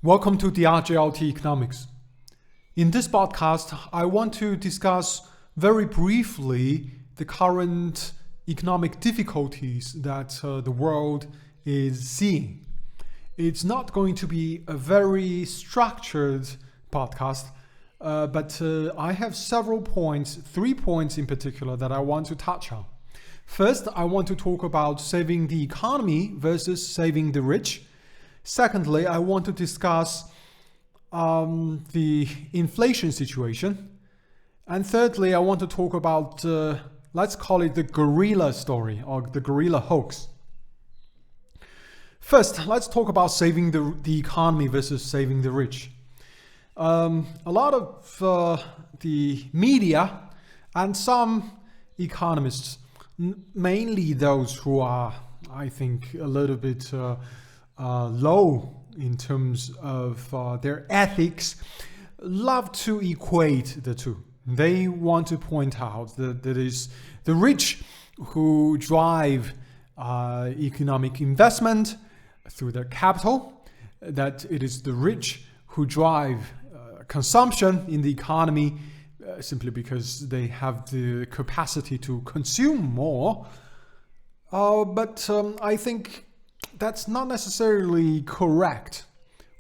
Welcome to the RJLT Economics. In this podcast, I want to discuss very briefly the current economic difficulties that the world is seeing. It's not going to be a very structured podcast, but I have several points, 3 points in particular that I want to touch on. First, I want to talk about saving the economy versus saving the rich. Secondly, I want to discuss the inflation situation. And thirdly, I want to talk about, let's call it the guerrilla story or the guerrilla hoax. First, let's talk about saving the economy versus saving the rich. A lot of the media and some economists, mainly those who are, I think, a little bit low in terms of their ethics, love to equate the two. They want to point out that it is the rich who drive economic investment through their capital, that it is the rich who drive consumption in the economy simply because they have the capacity to consume more. But I think that's not necessarily correct.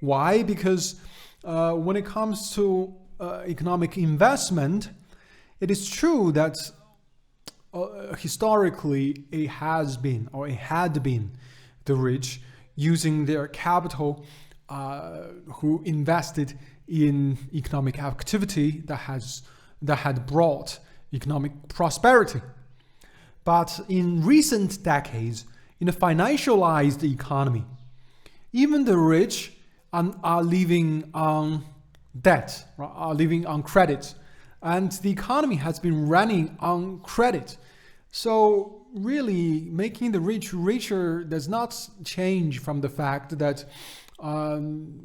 Why? Because when it comes to economic investment, it is true that historically it had been the rich using their capital who invested in economic activity that had brought economic prosperity. But in recent decades, in a financialized economy, even the rich are living on debt, are living on credit, and the economy has been running on credit. So really, making the rich richer does not change from the fact that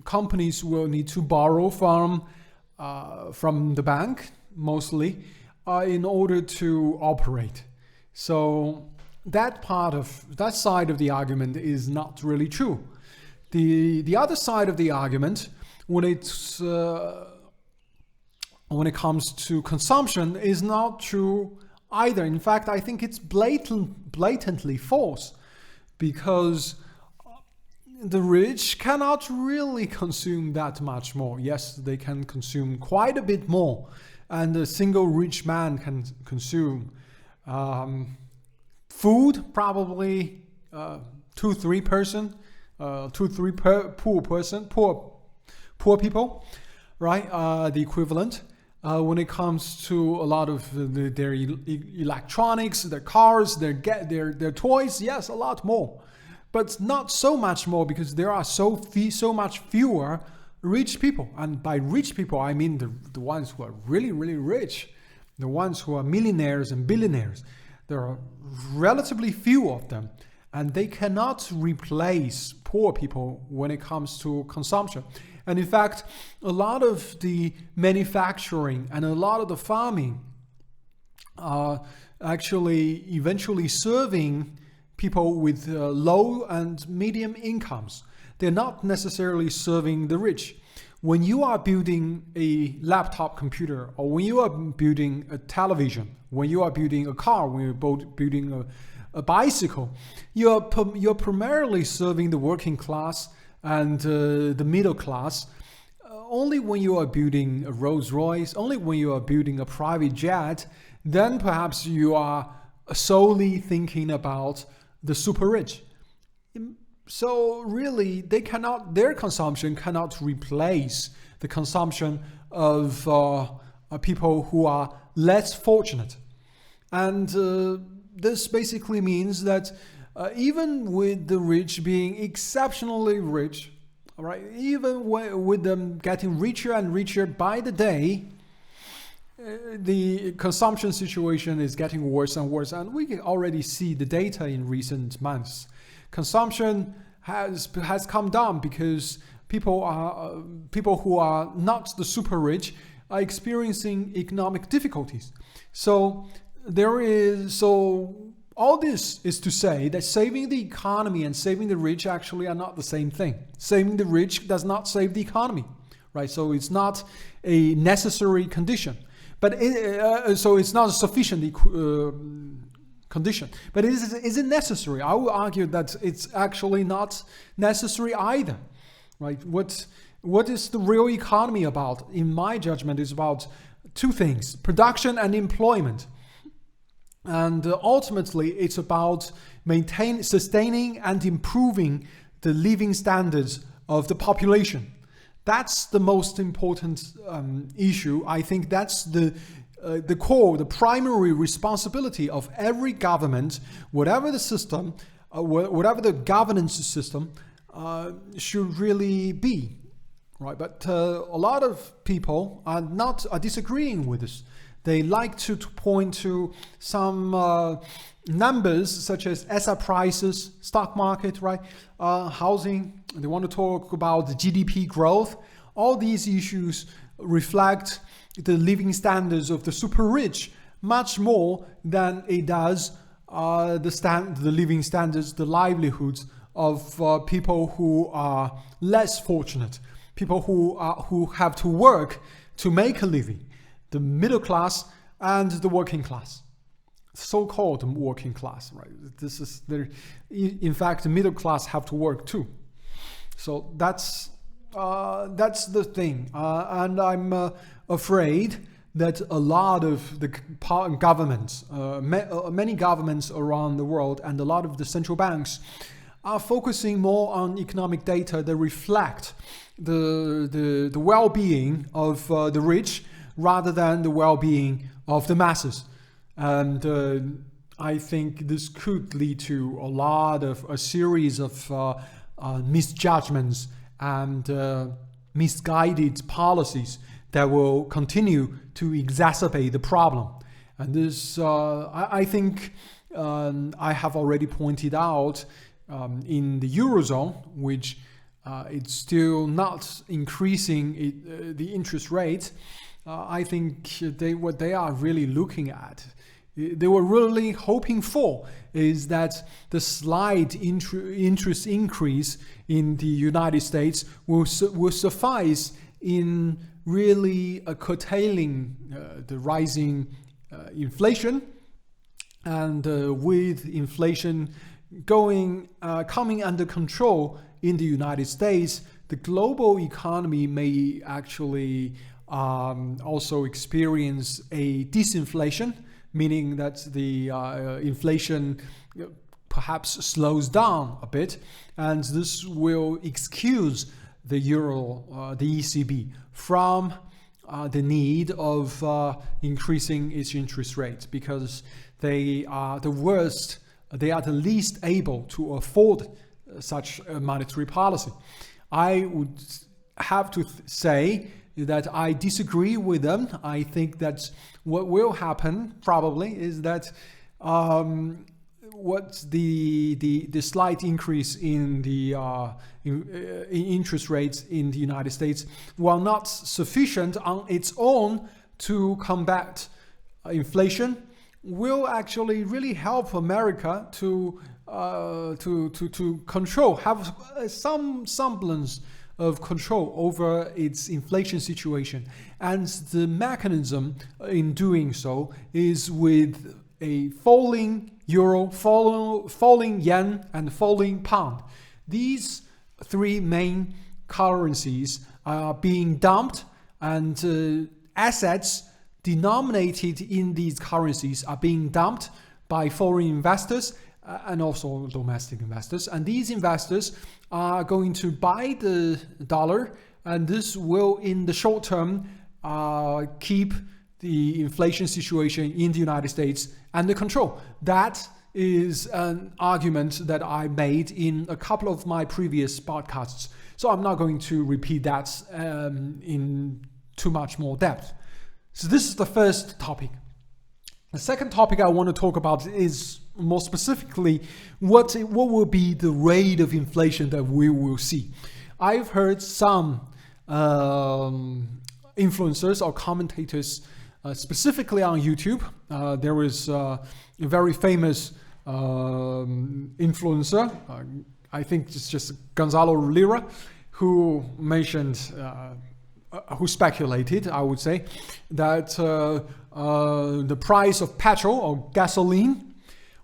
companies will need to borrow from the bank, mostly, in order to operate. So that side of the argument is not really true. The other side of the argument, when it comes to consumption, is not true either. In fact, I think it's blatantly false, because the rich cannot really consume that much more. Yes, they can consume quite a bit more, and a single rich man can consume food, probably 2-3 person, 2-3 poor people, right? The equivalent. When it comes to a lot of their electronics, their cars, their toys, yes, a lot more, but not so much more, because there are so much fewer rich people. And by rich people, I mean the ones who are really, really rich, the ones who are millionaires and billionaires. There are relatively few of them, and they cannot replace poor people when it comes to consumption. And in fact, a lot of the manufacturing and a lot of the farming are actually eventually serving people with low and medium incomes. They're not necessarily serving the rich. When you are building a laptop computer, or when you are building a television, when you are building a car, when you're building a bicycle, you're primarily serving the working class and the middle class. Only when you are building a Rolls Royce, only when you are building a private jet, then perhaps you are solely thinking about the super rich. So really, their consumption cannot replace the consumption of people who are less fortunate. And this basically means that even with the rich being exceptionally rich, all right, even with them getting richer and richer by the day, the consumption situation is getting worse and worse. And we can already see the data in recent months. Consumption has come down because people who are not the super rich are experiencing economic difficulties. So All this is to say that saving the economy and saving the rich actually are not the same thing. Saving the rich does not save the economy, right? So it's not a necessary condition, but so it's not a sufficient condition. But is it necessary? I will argue that it's actually not necessary either, right? What is the real economy about? In my judgment, is about two things: production and employment. And ultimately, it's about sustaining and improving the living standards of the population. That's the most important issue. I think that's the core, the primary responsibility of every government, whatever the system, whatever the governance system should really be, right? But a lot of people are disagreeing with this. They like to point to some numbers such as asset prices, stock market, right? Housing. They want to talk about the GDP growth. All these issues reflect the living standards of the super rich much more than it does the living standards, the livelihoods of people who are less fortunate, people who have to work to make a living. The middle class and the working class, so-called working class, right? This is in fact, the middle class have to work too. So that's the thing, and I'm afraid that a lot of the governments, many governments around the world, and a lot of the central banks are focusing more on economic data that reflect the well-being of the rich, rather than the well-being of the masses. And I think this could lead to a series of misjudgments and misguided policies that will continue to exacerbate the problem. And this, I think, I have already pointed out in the Eurozone, which it's still not increasing the interest rate. I think what they are really looking at, they were really hoping for, is that the slight interest increase in the United States will suffice in really curtailing the rising inflation, and with inflation coming under control in the United States, the global economy may actually also experience a disinflation, meaning that the inflation perhaps slows down a bit, and this will excuse the the ECB from the need of increasing its interest rate, because they are the least able to afford such a monetary policy. I would have to say that I disagree with them. I think that what will happen probably is that what the slight increase in the in interest rates in the United States, while not sufficient on its own to combat inflation, will actually really help America to control, have some semblance of control over its inflation situation. And the mechanism in doing so is with a falling euro, falling yen, and falling pound. These three main currencies are being dumped, and assets denominated in these currencies are being dumped by foreign investors and also domestic investors. And these investors are going to buy the dollar, and this will, in the short term, keep the inflation situation in the United States under control. That is an argument that I made in a couple of my previous podcasts. So I'm not going to repeat that in too much more depth. So this is the first topic. The second topic I want to talk about is more specifically what will be the rate of inflation that we will see. I've heard some influencers or commentators, specifically on YouTube. There was a very famous influencer, I think it's just Gonzalo Lira, who mentioned, who speculated, I would say, that the price of petrol or gasoline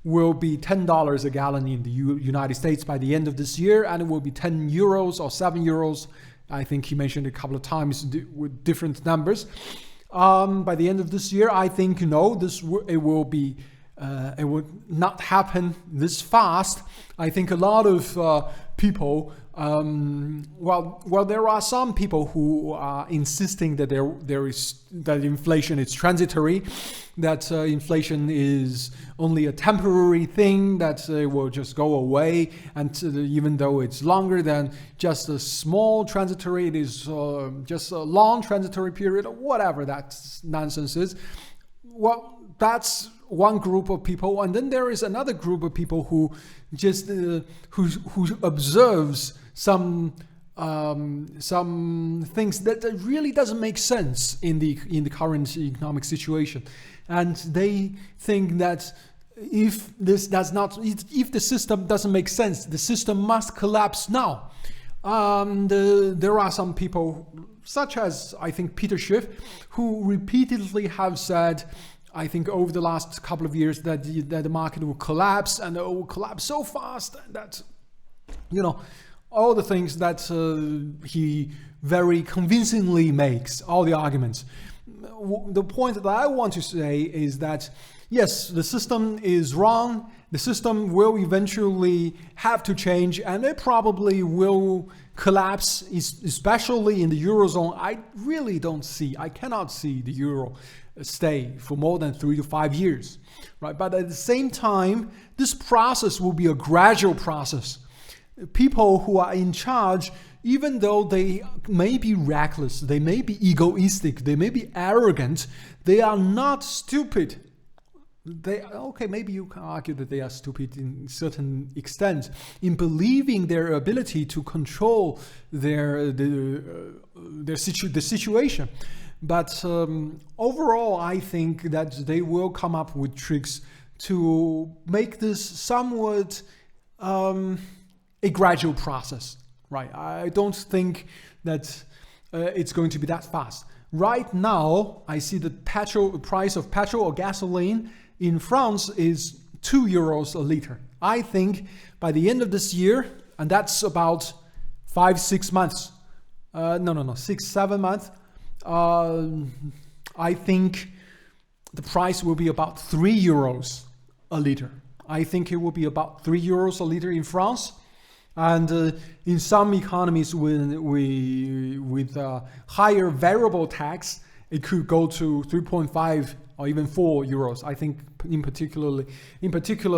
will be $10 a gallon in the United States by the end of this year, and it will be 10 euros or 7 euros. I think he mentioned a couple of times with different numbers. By the end of this year, I think, it will be, it would not happen this fast. I think a lot of people, well, there are some people who are insisting that that inflation is transitory, that inflation is only a temporary thing, that it will just go away, and even though it's longer than just a small transitory, it is just a long transitory period, or whatever that nonsense is. Well, that's one group of people, and then there is another group of people who just who observes some things that really doesn't make sense in the current economic situation, and they think that if the system doesn't make sense, the system must collapse now. There are some people, such as I think Peter Schiff, who repeatedly have said, I think over the last couple of years, that the market will collapse, and it will collapse so fast that, all the things that he very convincingly makes, all the arguments. The point that I want to say is that, yes, the system is wrong. The system will eventually have to change, and it probably will collapse, especially in the Eurozone. I cannot see the Euro stay for more than 3 to 5 years, right? But at the same time, this process will be a gradual process. People who are in charge, even though they may be reckless, they may be egoistic, they may be arrogant, they are not stupid. Maybe you can argue that they are stupid in a certain extent in believing their ability to control the situation. But overall, I think that they will come up with tricks to make this somewhat a gradual process, right? I don't think that it's going to be that fast. Right now, I see the price of petrol or gasoline in France is 2 euros a liter. I think by the end of this year, and that's about 5-6 months, 6-7 months, I think the price will be about 3 euros a liter. I think it will be about 3 euros a liter in France. And in some economies with higher variable tax, it could go to 3.5 or even 4 euros. I think in particular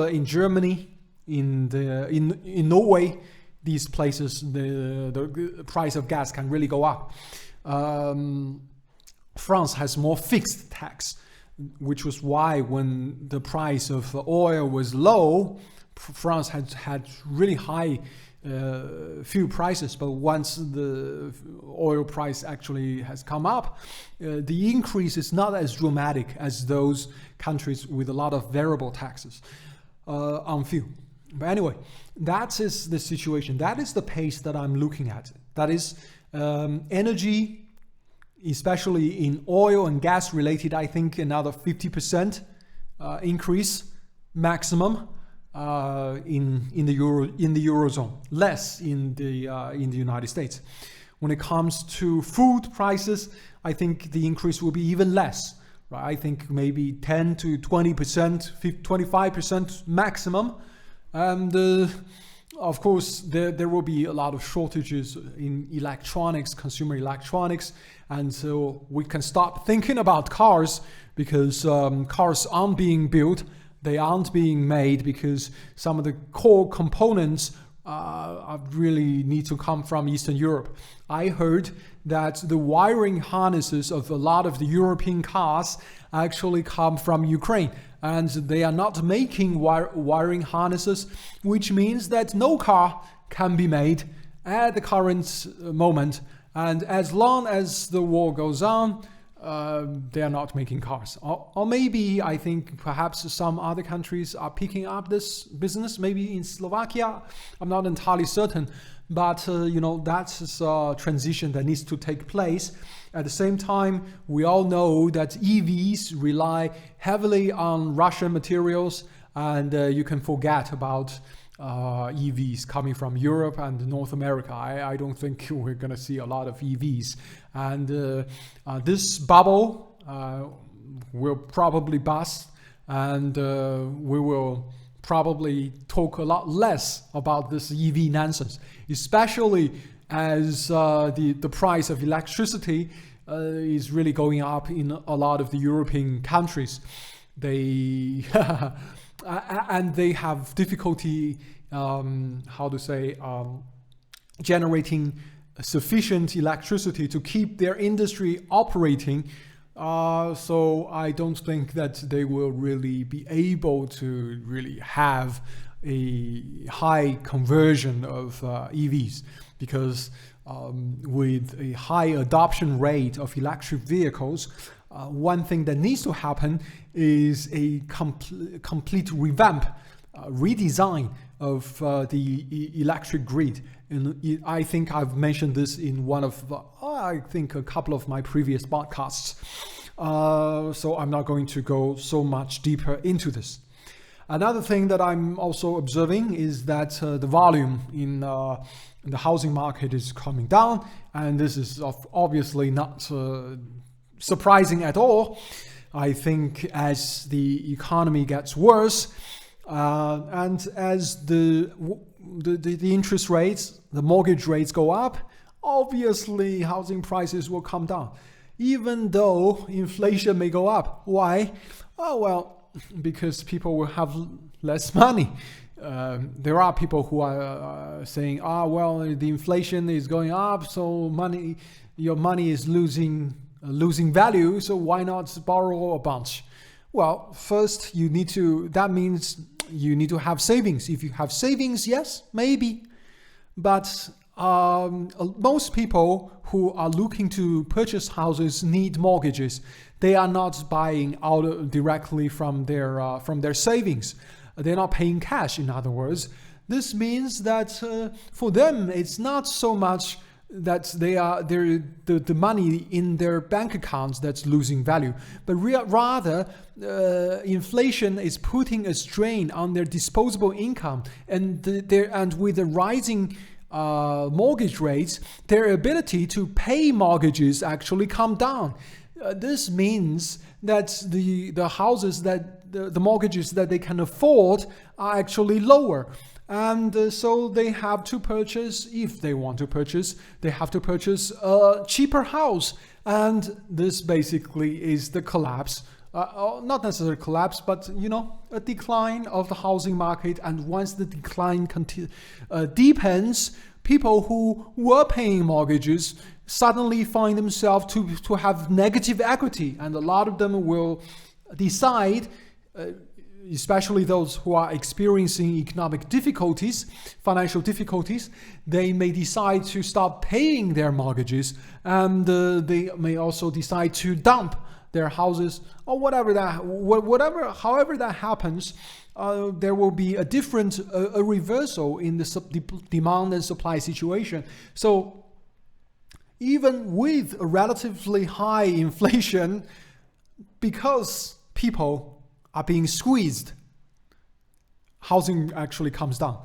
in Germany, in Norway, these places, the price of gas can really go up. France has more fixed tax, which was why when the price of oil was low, France had really high fuel prices, but once the oil price actually has come up, the increase is not as dramatic as those countries with a lot of variable taxes on fuel. But anyway, that is the situation. That is the pace that I'm looking at. That is energy, especially in oil and gas related, I think another 50% increase maximum. In the Eurozone, less in the United States. When it comes to food prices, I think the increase will be even less. Right? I think maybe 10 to 20%, 25% maximum. And of course, there will be a lot of shortages in electronics, consumer electronics, and so we can stop thinking about cars because cars aren't being built. They aren't being made because some of the core components really need to come from Eastern Europe. I heard that the wiring harnesses of a lot of the European cars actually come from Ukraine, and they are not making wiring harnesses, which means that no car can be made at the current moment. And as long as the war goes on, they are not making cars. Or maybe I think perhaps some other countries are picking up this business. Maybe in Slovakia, I'm not entirely certain. But, that's a transition that needs to take place. At the same time, we all know that EVs rely heavily on Russian materials, and you can forget about EVs coming from Europe and North America. I don't think we're going to see a lot of EVs. And this bubble will probably bust, and we will probably talk a lot less about this EV nonsense, especially as the price of electricity is really going up in a lot of the European countries. They and they have difficulty generating sufficient electricity to keep their industry operating. So I don't think that they will really be able to really have a high conversion of EVs, because with a high adoption rate of electric vehicles, one thing that needs to happen is a complete revamp, redesign of the electric grid. And I think I've mentioned this in a couple of my previous podcasts. So I'm not going to go so much deeper into this. Another thing that I'm also observing is that the volume in the housing market is coming down, and this is obviously not surprising at all. I think as the economy gets worse, and as the interest rates, the mortgage rates go up, obviously housing prices will come down, even though inflation may go up. Why? Oh, well, because people will have less money. There are people who are saying, the inflation is going up, so your money is losing value, so why not borrow a bunch? Well, first that means you need to have savings. If you have savings, yes, maybe. But most people who are looking to purchase houses need mortgages. They are not buying out directly from their savings. They're not paying cash, in other words. This means that for them, it's not so much that the money in their bank accounts that's losing value, but rather inflation is putting a strain on their disposable income, and with the rising mortgage rates, their ability to pay mortgages actually come down. This means that the houses the mortgages that they can afford are actually lower. And so they have to purchase, if they want to purchase, they have to purchase a cheaper house. And this basically is the collapse, not necessarily collapse, but, a decline of the housing market. And once the decline deepens, people who were paying mortgages suddenly find themselves to have negative equity. And a lot of them will decide, especially those who are experiencing economic difficulties, financial difficulties, they may decide to stop paying their mortgages, and they may also decide to dump their houses, or however that happens. There will be a reversal in the demand and supply situation. So even with a relatively high inflation, because people are being squeezed, housing actually comes down,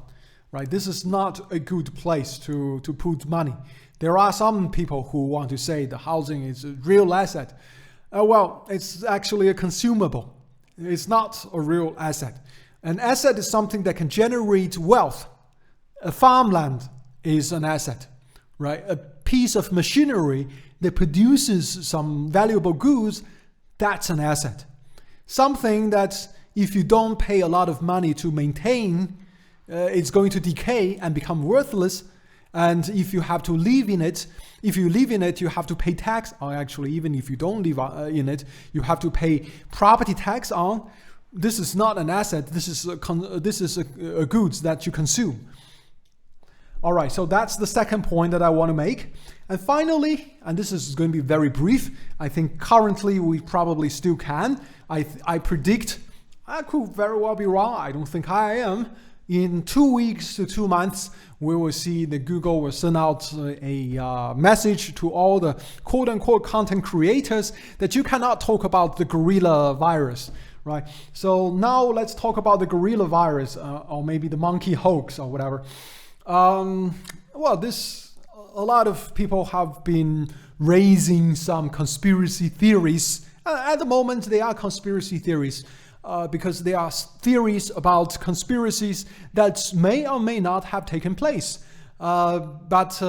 right? This is not a good place to put money. There are some people who want to say the housing is a real asset. Well, it's actually a consumable. It's not a real asset. An asset is something that can generate wealth. A farmland is an asset, right? A piece of machinery that produces some valuable goods, that's an asset. Something that if you don't pay a lot of money to maintain, it's going to decay and become worthless. And if you have to live in it, you have to pay tax. Or actually, even if you don't live in it, you have to pay property tax on. This is not an asset. This is a goods that you consume. All right, so that's the second point that I want to make. And finally, and this is going to be very brief, I think currently we probably still can. I predict, I could very well be wrong, I don't think I am. In 2 weeks to 2 months, we will see that Google will send out a message to all the quote-unquote content creators that you cannot talk about the gorilla virus, right? So now let's talk about the gorilla virus or maybe the monkey hoax or whatever. Well, a lot of people have been raising some conspiracy theories. At the moment, they are conspiracy theories. Because there are theories about conspiracies that may or may not have taken place. But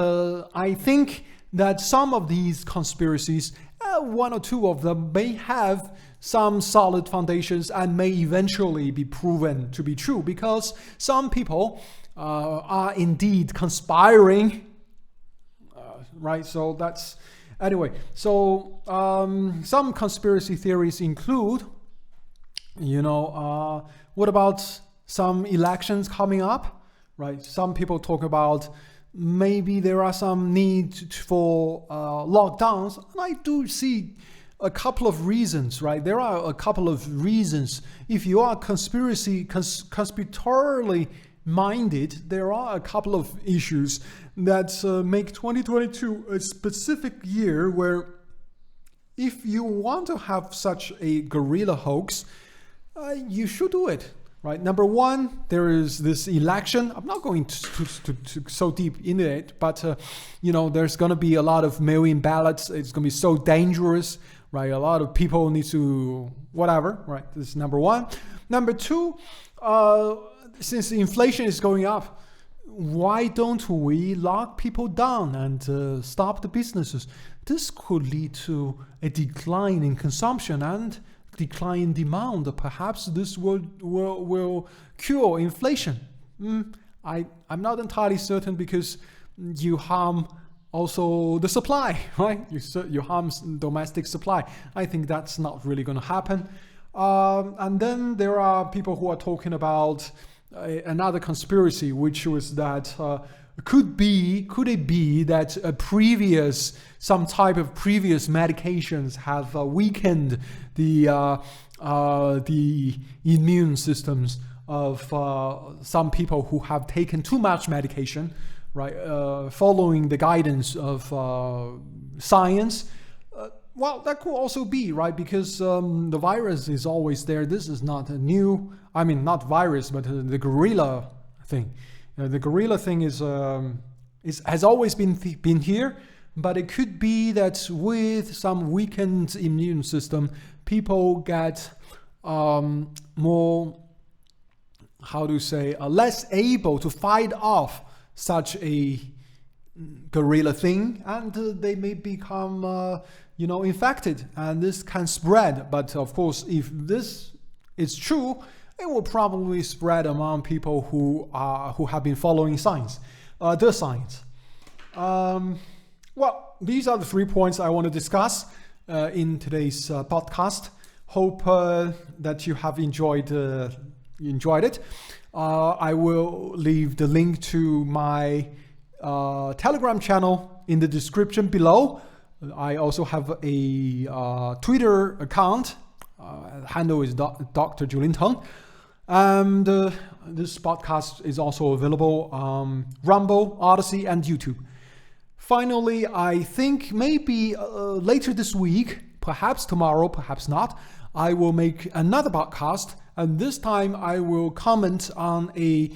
I think that some of these conspiracies, one or two of them, may have some solid foundations and may eventually be proven to be true because some people are indeed conspiring. Right? So that's... Anyway, so some conspiracy theories include... what about some elections coming up, right? Some people talk about maybe there are some need for lockdowns. And I do see a couple of reasons, right? There are a couple of reasons. If you are conspiratorially minded, there are a couple of issues that make 2022 a specific year where if you want to have such a guerrilla hoax, you should do it, right? Number one, there is this election. I'm not going to so deep into it, but there's going to be a lot of mail-in ballots. It's going to be so dangerous, right? A lot of people need to whatever, right? This is number one. Number two, since inflation is going up, why don't we lock people down and stop the businesses? This could lead to a decline in consumption and decline in demand. Perhaps this will cure inflation. I'm not entirely certain because you harm also the supply, right? You harm domestic supply. I think that's not really going to happen. And then there are people who are talking about another conspiracy, which was that could it be that some type of previous medications have weakened the immune systems of some people who have taken too much medication, right? Following the guidance of science. Well, that could also be, right? Because the virus is always there. This is not a new, not virus, but the gorilla thing. The gorilla thing has always been here, but it could be that with some weakened immune system, people get more, less able to fight off such a gorilla thing, and they may become, infected, and this can spread. But of course, if this is true, it will probably spread among people who have been following the science. Well, these are the 3 points I want to discuss in today's podcast. Hope that you have enjoyed it. I will leave the link to my Telegram channel in the description below. I also have a Twitter account. Handle is Dr. Julin Teng. And this podcast is also available on Rumble, Odyssey, and YouTube. Finally, I think maybe later this week, perhaps tomorrow, perhaps not, I will make another podcast, and this time I will comment on a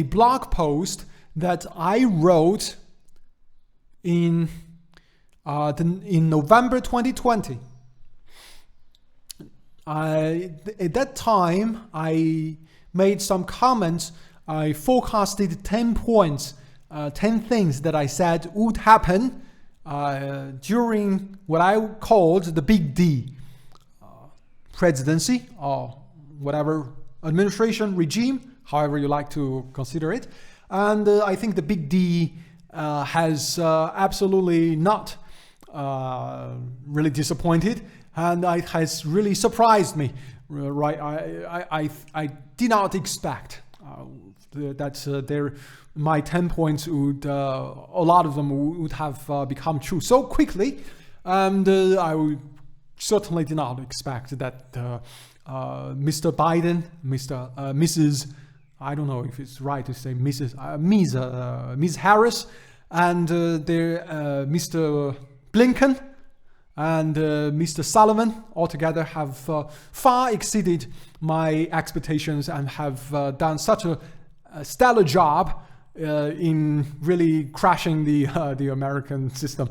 blog post that I wrote in November 2020. At that time, I made some comments. I forecasted 10 points, 10 things that I said would happen during what I called the Big D presidency or whatever administration regime, however you like to consider it. And I think the Big D has absolutely not really disappointed. And it has really surprised me, right? I did not expect that there my 10 points would, a lot of them would have become true so quickly. And I would certainly did not expect that Mr. Biden, Mrs. I don't know if it's right to say Ms. Harris, and Mr. Blinken and Mr. Sullivan altogether have far exceeded my expectations and have done such a stellar job in really crashing the American system.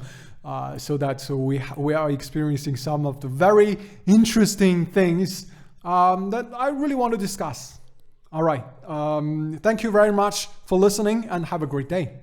So that we are experiencing some of the very interesting things that I really want to discuss. All right. Thank you very much for listening and have a great day.